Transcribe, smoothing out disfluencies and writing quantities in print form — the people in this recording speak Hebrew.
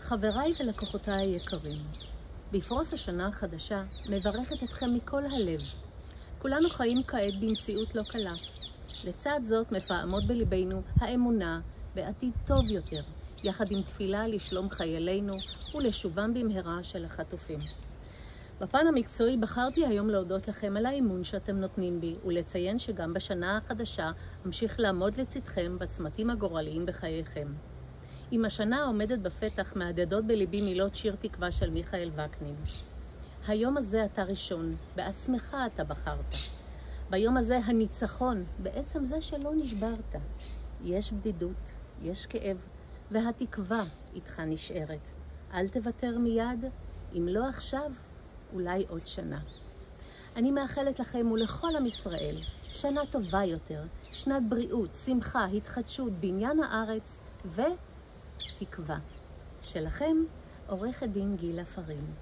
חבריי ולקוחותיי היקרים, בפרוס השנה החדשה מברכת אתכם מכל הלב. כולנו חיים כעת במציאות לא קלה. לצד זאת מפעמות בליבנו האמונה בעתיד טוב יותר, יחד עם תפילה לשלום חיילינו ולשובם במהרה של החטופים. בפן המקצועי בחרתי היום להודות לכם על האמון שאתם נותנים בי, ולציין שגם בשנה החדשה אמשיך לעמוד לצדכם בצמתים הגורליים בחייכם. עם השנה העומדת בפתח מהדהדות בליבי מילות שיר תקווה של מיכאל וקנין. היום הזה אתה ראשון, בעצמך אתה בחרת. ביום הזה הניצחון, בעצם זה שלא נשברת. יש בדידות, יש כאב, והתקווה איתך נשארת. אל תוותר מיד, אם לא עכשיו, אולי עוד שנה. אני מאחלת לכם ולכל עם ישראל שנה טובה יותר, שנת בריאות, שמחה, התחדשות, בניין הארץ ותקווה. שלכם, עורכת דין גילה פרים.